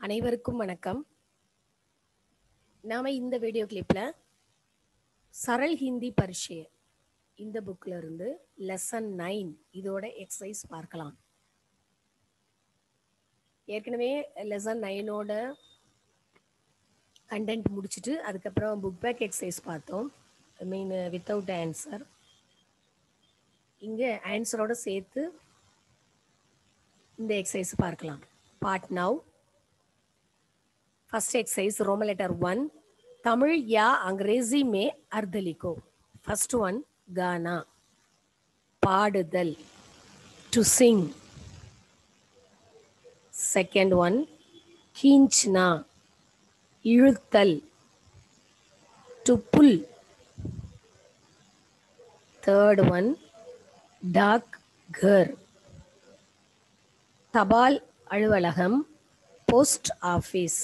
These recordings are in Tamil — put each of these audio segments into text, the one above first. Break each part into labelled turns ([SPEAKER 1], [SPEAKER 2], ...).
[SPEAKER 1] அனைவருக்கும் வணக்கம். நாம இந்த வீடியோ கிளிப்ல சரல் ஹிந்தி பரிட்சை இந்த புக்ல இருந்து லெசன் 9 இதோட எக்ஸசைஸ் பார்க்கலாம். ஏற்கனவே லெசன் 9ஓட கண்டென்ட் முடிச்சுட்டு அதுக்கப்புறம் புக் பேக் எக்ஸசைஸ் பார்த்தோம். Without answer. இங்க ஆன்சரோட சேர்த்து இந்த எக்ஸசைஸ் பார்க்கலாம். Part now. First exercise Roman letter 1 Tamil या अंग्रेजी में अर्थ लिखो. फर्स्ट वन गाना पाடுதல் to sing. सेकंड वन खींचना இழுத்தல் to pull. थर्ड वन डाक घर தபால் அலுவலகம் पोस्ट ऑफिस.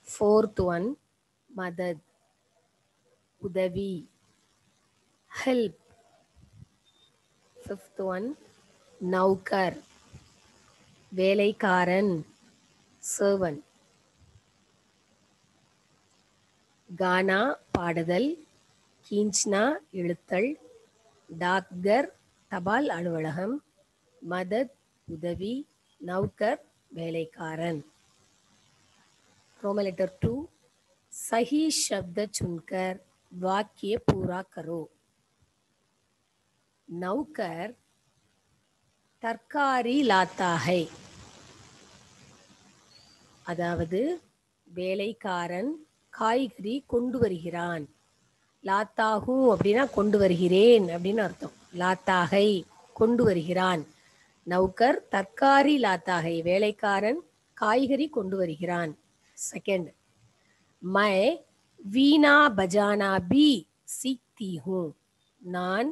[SPEAKER 1] फोर्थ वन मदद उदवी हेल्प. फिफ्थ वन नौकर வேலைக்காரன் सर्वेंट. गाना பாடுதல், खींचना இழுத்தல், डाकघर தபால் அலுவலகம், மதத் உதவி, नौकर வேலைக்காரன். रोमन लेटर 2 सही शब्द चुनकर वाक्य पूरा करो. नौकर तरकारी लाता है. அதாவது வேலைக்காரன் காய்கறி கொண்டு வருகிறான். லாத்தாஹூ அப்படின்னா கொண்டு வருகிறேன் அப்படின்னு அர்த்தம். லாத்தாகை கொண்டு வருகிறான். நௌகர் தற்காரி லாத்தாகை வேலைக்காரன் காய்கறி கொண்டு வருகிறான். सेकंड मैं वीणा बजाना भी सीखती हूँ. நான்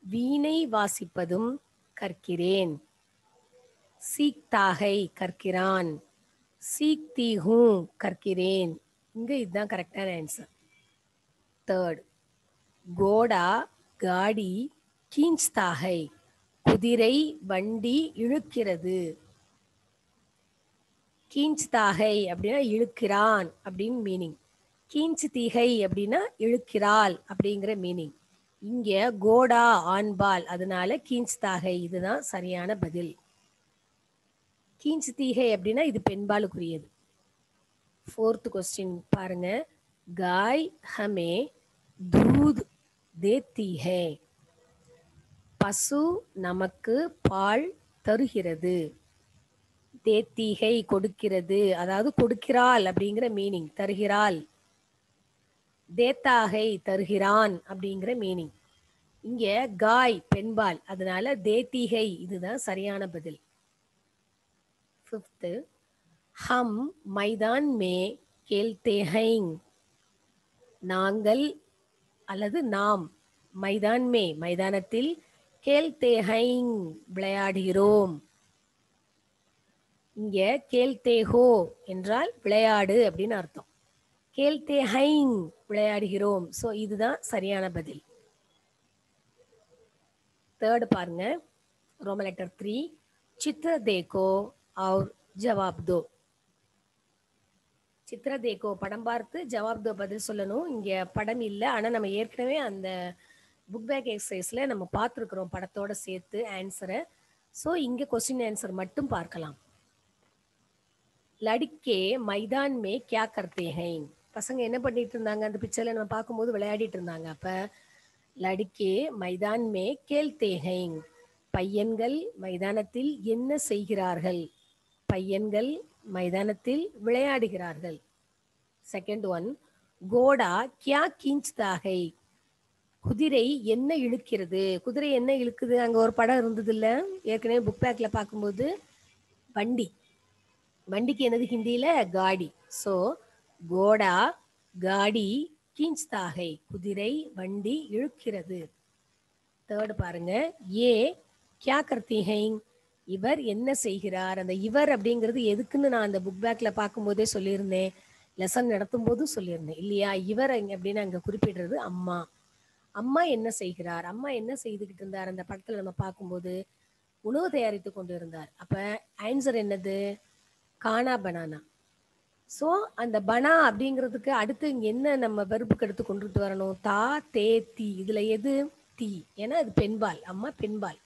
[SPEAKER 1] வீணை வாசிப்பதும் கற்கிறேன். சீக்தாகை கற்கிறான். சீக்தி ஹூ கற்கிறேன். இங்க இதுதான் கரெக்டான ஆன்சர். தேர்ட் கோடா காடி கீஞ்ச்தாகை குதிரை வண்டி இழுக்கிறது. கீஞ்ச்தாகை அப்படின்னா இழுக்கிறான் அப்படின்னு மீனிங். கீஞ்ச்திகை அப்படின்னா இழுக்கிறாள் அப்படிங்கிற மீனிங். இங்க கோடா ஆண்பால், அதனால கீஞ்ச்தாகை இதுதான் சரியான பதில். கீஞ்ச்திகை அப்படின்னா இது பெண்பாலுக்குரியது. फोर्थ क्वेश्चन பாருங்க. गाय हमें दूध देती है. பசு நமக்கு பால் தருகிறது. தேத்திகை கொடுக்கிறது, அதாவது கொடுக்கிறாள் அப்படிங்கிற மீனிங். தருகிறாள். தேத்தாகை தருகிறான் அப்படிங்கிற மீனிங். இங்க காய் பெண்பால், அதனால தேத்திகை இதுதான் சரியான பதில். फिफ्थ हम मैदान में खेलते हैं. நாங்கள் அல்லது நாம் மைதான் மே மைதானத்தில் கேல்தே ஹைங் விளையாடுகிறோம். இங்க கேல்தே ஹோ என்றால் விளையாடு அப்படின்னு அர்த்தம். கேல்தே ஹைங் விளையாடுகிறோம். ஸோ இதுதான் சரியான பதில். தேர்ட் பாருங்க. रोमन लेटर 3 चित्र देखो और जवाब दो. चित्र देखो படம் பார்த்து ஜவாப் தோ பதில் சொல்லணும். இங்க படம் இல்லை, ஆனா நம்ம ஏற்கனவே அந்த புக் பேக் எக்ஸசைஸ்ல நம்ம பார்த்துருக்குறோம் படத்தோட சேர்த்து ஆன்சரை. ஸோ இங்க கொஸ்டின் ஆன்சர் மட்டும் பார்க்கலாம். லடிக்கே மைதான் மே கியா கர்த்தே ஹைன். பசங்க என்ன பண்ணிட்டு இருந்தாங்க அந்த பிக்சர்ல நம்ம பார்க்கும்போது விளையாடிட்டு இருந்தாங்க. அப்ப லடிக்கே மைதான் மே கேல்தே ஹைன். பையன்கள் மைதானத்தில் என்ன செய்கிறார்கள்? பையன்கள் மைதானத்தில் விளையாடுகிறார்கள். செகண்ட் ஒன் கோடா கியா கீஞ்ச்தாகை. குதிரை என்ன இழுக்கிறது? குதிரை என்ன இழுக்குது? அங்க ஒரு படம் இருந்தது இல்ல ஏற்கனவே புக் பேக்ல பார்க்கும்போது. வண்டி. வண்டிக்கு என்னது ஹிந்தியில? காடி. ஸோ கோடா காடி கீஞ்ச்தாகை குதிரை வண்டி இழுக்கிறது. தேர்ட் பாருங்க. ஏ கியா கர்த்தி ஹைங் இவர் என்ன செய்கிறார்? அந்த இவர் அப்படிங்கிறது எதுக்குன்னு நான் அந்த புக் பேக்ல பார்க்கும்போதே சொல்லியிருந்தேன், லெசன் நடத்தும் போதும் சொல்லியிருந்தேன் இல்லையா? இவர் அப்படின்னு அங்க குறிப்பிடுறது அம்மா. அம்மா என்ன செய்கிறார்? அம்மா என்ன செய்துகிட்டு இருந்தார் அந்த படத்துல நம்ம பார்க்கும்போது? உணவு தயாரித்து கொண்டு இருந்தார். அப்ப ஆன்சர் என்னது? கானா பனானா. ஸோ அந்த பனா அப்படிங்கிறதுக்கு அடுத்து இங்கே என்ன நம்ம வெறுப்புக்கு எடுத்து கொண்டுட்டு வரணும்? தா தே தி. இதில் எது தி? ஏன்னா அது பெண்பால், அம்மா பெண்பால்.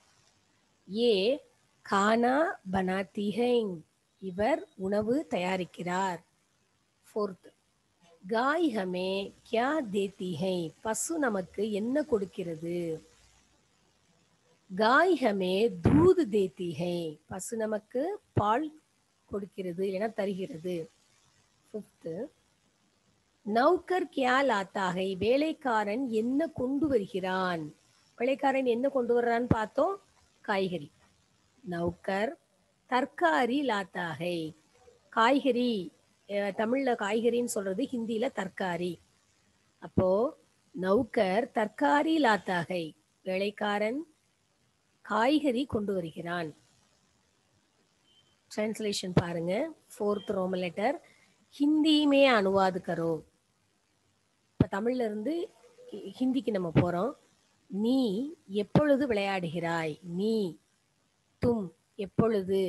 [SPEAKER 1] ஏ கானா பனாத்தி ஹைங், இவர் உணவு தயாரிக்கிறார். ஃபோர்த், காய் ஹமே கியா தேத்தி ஹை, பசு நமக்கு என்ன கொடுக்கிறது? காய் ஹமே தூது தேத்தி ஹை, பசு நமக்கு பால் கொடுக்கிறது என தருகிறது. ஃபிஃப்த்து, நௌக்கர் கியா லாத்தா ஹை, வேலைக்காரன் என்ன கொண்டு வருகிறான்? வேலைக்காரன் என்ன கொண்டு வர்றான்னு பார்த்தோம், காய்கறி. நௌக்கர் தர்காரி லாத்தா ஹை, காய்கறி. தமிழ்ல காய்கறின்னு சொல்றது, ஹிந்தியில தர்காரி. அப்போ நௌக்கர் தர்காரி லாத்தா ஹை, வேலைக்காரன் காய்கறி கொண்டு வருகிறான். ट्रांसलेशन பாருங்க. फोर्थ रोमन लेटर हिंदी में अनुवाद करो. இப்போ தமிழ்ல இருந்து ஹிந்திக்கு நம்ம போறோம். நீ எப்பொழுது விளையாடுகிறாய்? நீ. தும் எப்பொழுது.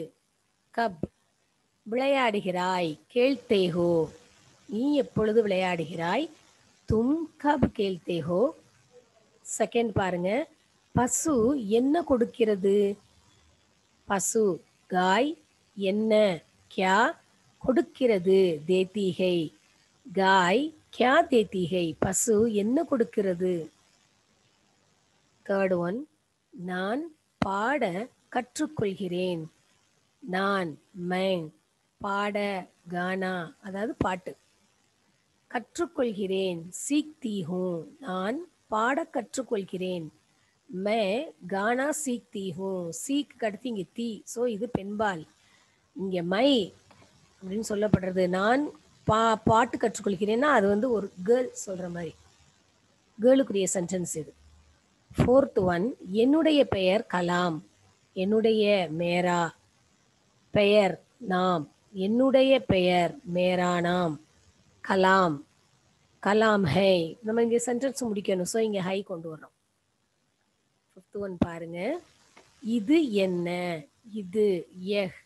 [SPEAKER 1] கப் விளையாடுகிறாய். கேள்தே ஹோ, நீ எப்பொழுது விளையாடுகிறாய்? தும் கப் கேள்தே ஹோ. செகண்ட் பாருங்க, பசு என்ன கொடுக்கிறது? பசு காய் என்ன, கியா கொடுக்கிறது, தேத்திகை. காய் கியா தேத்திகை, பசு என்ன கொடுக்கிறது? தேர்ட் ஒன், நான் பாட கற்றுக்கொள்கிறேன். நான் மைன், பாட கானா அதாவது பாட்டு. கற்றுக்கொள்கிறேன் சீக்தி ஹூ, நான் பாட கற்றுக்கொள்கிறேன். மே கானா சீக்தி ஹூ, சீக் அடுத்து இங்கே தீ, ஸோ இது பெண்பால். இங்கே மை அப்படின்னு சொல்லப்படுறது. நான் பாட்டு கற்றுக்கொள்கிறேன்னா அது வந்து ஒரு கேர்ள் சொல்கிற மாதிரி, கேர்ளுக்குரிய சென்டென்ஸ் இது. ஃபோர்த் ஒன், என்னுடைய பெயர் கலாம். என்னுடைய மேரா, பெயர் நாம். என்னுடைய பெயர் மேரா நாம். கலாம், கலாம் ஹை. நம்ம இங்கே சென்டென்ஸ் முடிக்கணும், ஸோ இங்கே ஹை கொண்டு வரோம். ஃபிஃப்த் ஒன் பாருங்க, இது என்ன? இது எஹ்,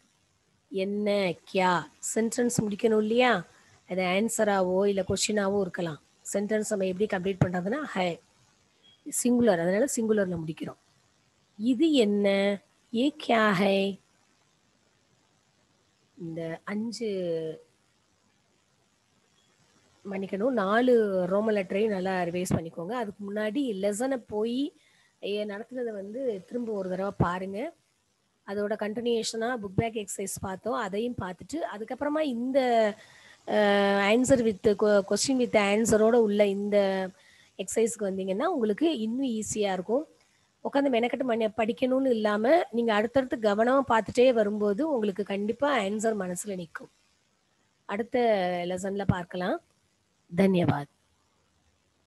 [SPEAKER 1] என்ன கியா. சென்டென்ஸ் முடிக்கணும் இல்லையா? அது ஆன்சராவோ இல்லை கொஸ்டினாவோ இருக்கலாம். சென்டென்ஸ் நம்ம எப்படி கம்ப்ளீட் பண்ணுறதுன்னா ஹை, சிங்குலர், அதனால சிங்குலர்ல முடிக்கிறோம். இது என்ன? ஏ கியா ஹை. இந்த 5 மன்னிக்கணும் 4 ரோமன் லெட்டரையும் நல்லா ரிவைஸ் பண்ணிக்கோங்க. அதுக்கு முன்னாடி லெசனை போய் நடத்துனதை வந்து திரும்ப ஒரு தடவை பாருங்க. அதோட கண்டினியூஷனாக புக் பேக் எக்ஸசைஸ் பார்த்தோம், அதையும் பார்த்துட்டு அதுக்கப்புறமா இந்த ஆன்சர் வித் கொஸ்டின் வித் ஆன்சரோட உள்ள இந்த எக்ஸசைஸ்க்கு வந்தீங்கன்னா உங்களுக்கு இன்னும் ஈஸியாக இருக்கும். உட்காந்து மெனக்கட்டு படிக்கணும்னு இல்லாமல் நீங்கள் அடுத்தடுத்து கவனமாக பார்த்துட்டே வரும்போது உங்களுக்கு கண்டிப்பாக ஆன்சர் மனசில் நிற்கும். அடுத்த லெசனில் பார்க்கலாம். धन्यवाद.